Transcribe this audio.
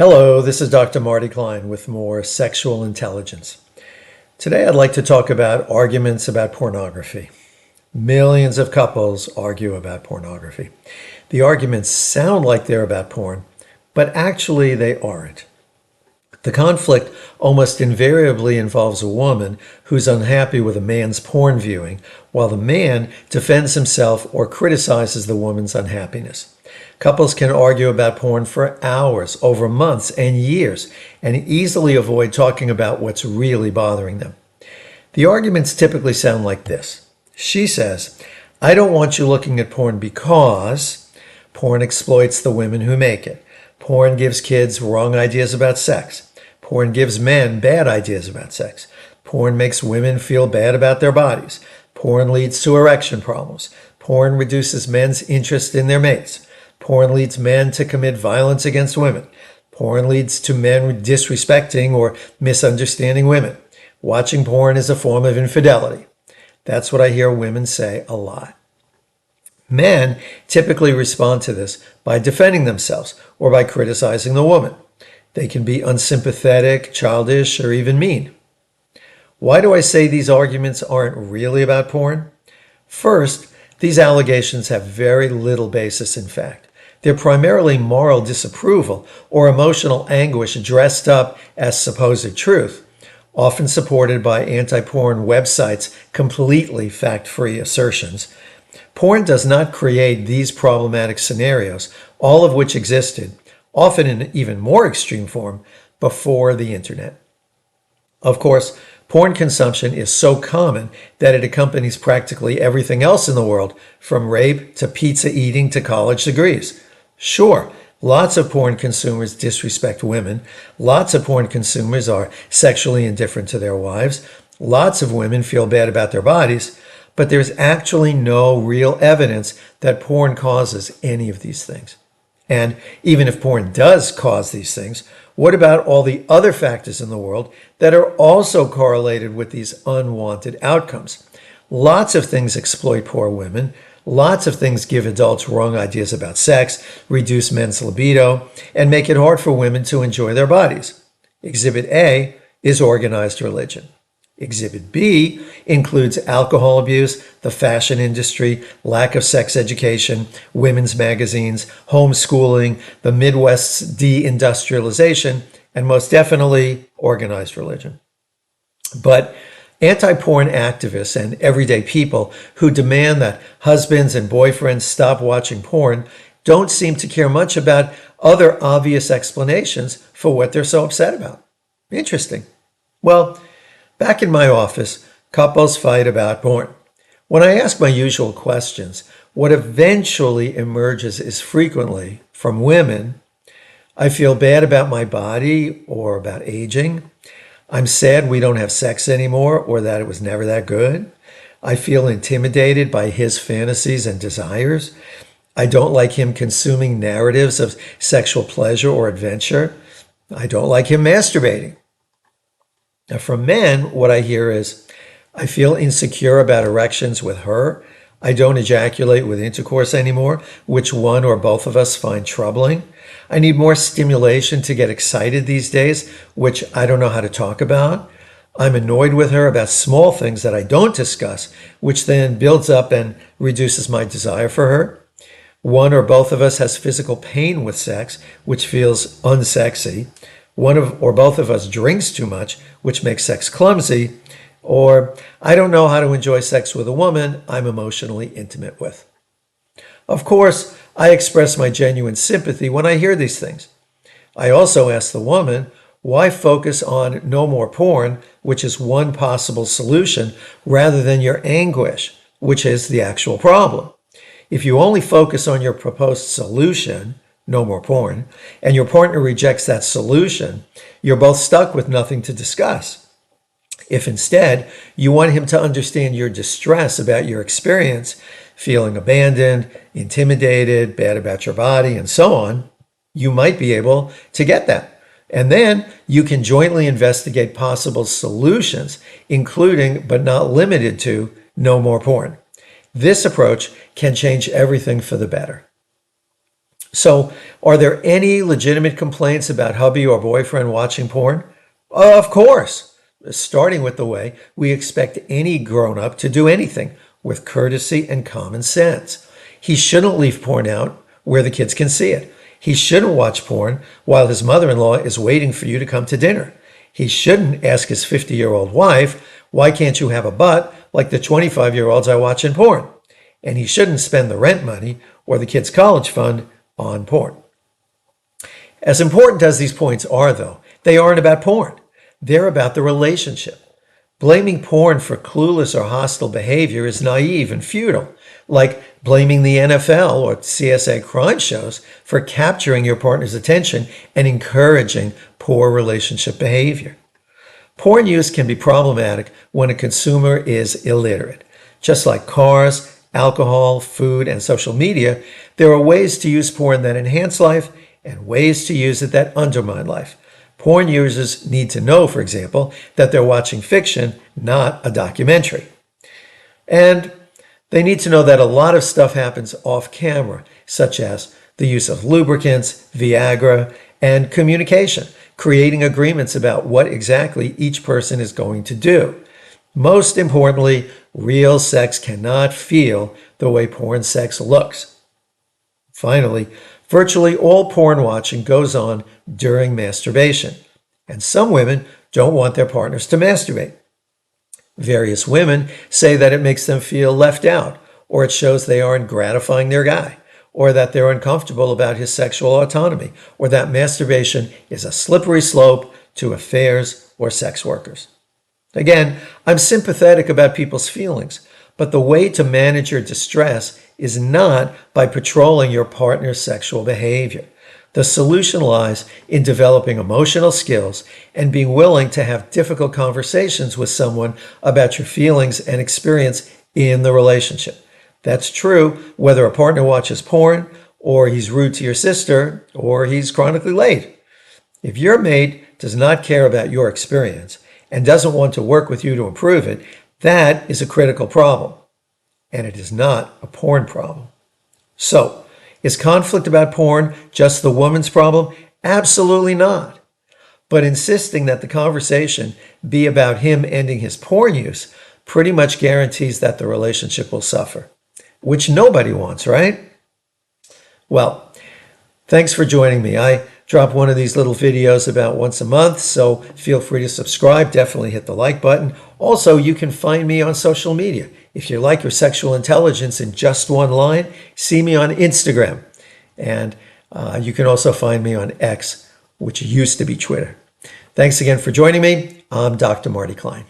Hello, this is Dr. Marty Klein with more sexual intelligence. Today I'd like to talk about arguments about pornography. Millions of couples argue about pornography. The arguments sound like they're about porn, but actually they aren't. The conflict almost invariably involves a woman who's unhappy with a man's porn viewing, while the man defends himself or criticizes the woman's unhappiness. Couples can argue about porn for hours, over months and years, and easily avoid talking about what's really bothering them. The arguments typically sound like this. She says, "I don't want you looking at porn because porn exploits the women who make it. Porn gives kids wrong ideas about sex. Porn gives men bad ideas about sex. Porn makes women feel bad about their bodies. Porn leads to erection problems. Porn reduces men's interest in their mates. Porn leads men to commit violence against women. Porn leads to men disrespecting or misunderstanding women. Watching porn is a form of infidelity." That's what I hear women say a lot. Men typically respond to this by defending themselves or by criticizing the woman. They can be unsympathetic, childish, or even mean. Why do I say these arguments aren't really about porn? First, these allegations have very little basis in fact. They're primarily moral disapproval or emotional anguish dressed up as supposed truth, often supported by anti-porn websites' completely fact-free assertions. Porn does not create these problematic scenarios, all of which existed, often in even more extreme form, before the internet. Of course, porn consumption is so common that it accompanies practically everything else in the world, from rape to pizza eating to college degrees. Sure, lots of porn consumers disrespect women. Lots of porn consumers are sexually indifferent to their wives. Lots of women feel bad about their bodies, but there's actually no real evidence that porn causes any of these things. And even if porn does cause these things, what about all the other factors in the world that are also correlated with these unwanted outcomes? Lots of things exploit poor women. Lots of things give adults wrong ideas about sex, reduce men's libido, and make it hard for women to enjoy their bodies. Exhibit A is organized religion. Exhibit B includes alcohol abuse, the fashion industry, lack of sex education, women's magazines, homeschooling, the Midwest's deindustrialization, and most definitely organized religion. But anti-porn activists and everyday people who demand that husbands and boyfriends stop watching porn don't seem to care much about other obvious explanations for what they're so upset about. Interesting. Well, back in my office, couples fight about porn. When I ask my usual questions, what eventually emerges is frequently, from women, "I feel bad about my body," or about aging. "I'm sad we don't have sex anymore," or that it was never that good. "I feel intimidated by his fantasies and desires." "I don't like him consuming narratives of sexual pleasure or adventure." "I don't like him masturbating." Now, from men, what I hear is, "I feel insecure about erections with her." "I don't ejaculate with intercourse anymore," which one or both of us find troubling. "I need more stimulation to get excited these days," which I don't know how to talk about. "I'm annoyed with her about small things that I don't discuss," which then builds up and reduces my desire for her. One or both of us has physical pain with sex, which feels unsexy. Or both of us drinks too much, which makes sex clumsy. Or, "I don't know how to enjoy sex with a woman I'm emotionally intimate with." Of course, I express my genuine sympathy when I hear these things. I also ask the woman, why focus on no more porn, which is one possible solution, rather than your anguish, which is the actual problem? If you only focus on your proposed solution, no more porn, and your partner rejects that solution, you're both stuck with nothing to discuss. If instead you want him to understand your distress about your experience, feeling abandoned, intimidated, bad about your body, and so on, you might be able to get that. And then you can jointly investigate possible solutions, including but not limited to no more porn. This approach can change everything for the better. So, are there any legitimate complaints about hubby or boyfriend watching porn? Of course, starting with the way we expect any grown up to do anything with courtesy and common sense. He shouldn't leave porn out where the kids can see it. He shouldn't watch porn while his mother in law is waiting for you to come to dinner. He shouldn't ask his 50-year-old wife, "Why can't you have a butt like the 25-year-olds I watch in porn?" And he shouldn't spend the rent money or the kids' college fund on porn. As important as these points are, though, they aren't about porn. They're about the relationship. Blaming porn for clueless or hostile behavior is naive and futile, like blaming the NFL or CSA crime shows for capturing your partner's attention and encouraging poor relationship behavior. Porn use can be problematic when a consumer is illiterate. Just like cars, alcohol, food, and social media, there are ways to use porn that enhance life and ways to use it that undermine life. Porn users need to know, for example, that they're watching fiction, not a documentary. And they need to know that a lot of stuff happens off camera, such as the use of lubricants, Viagra, and communication, creating agreements about what exactly each person is going to do. Most importantly, real sex cannot feel the way porn sex looks. Finally, virtually all porn watching goes on during masturbation, and some women don't want their partners to masturbate. Various women say that it makes them feel left out, or it shows they aren't gratifying their guy, or that they're uncomfortable about his sexual autonomy, or that masturbation is a slippery slope to affairs or sex workers. Again, I'm sympathetic about people's feelings, but the way to manage your distress is not by patrolling your partner's sexual behavior. The solution lies in developing emotional skills and being willing to have difficult conversations with someone about your feelings and experience in the relationship. That's true whether a partner watches porn, or he's rude to your sister, or he's chronically late. If your mate does not care about your experience and doesn't want to work with you to improve it, that is a critical problem. And it is not a porn problem. So, is conflict about porn just the woman's problem? Absolutely not. But insisting that the conversation be about him ending his porn use pretty much guarantees that the relationship will suffer, which nobody wants, right? Well, thanks for joining me. I drop one of these little videos about once a month, so feel free to subscribe. Definitely hit the like button. Also, you can find me on social media. If you like your sexual intelligence in just one line, see me on Instagram. And you can also find me on X, which used to be Twitter. Thanks again for joining me. I'm Dr. Marty Klein.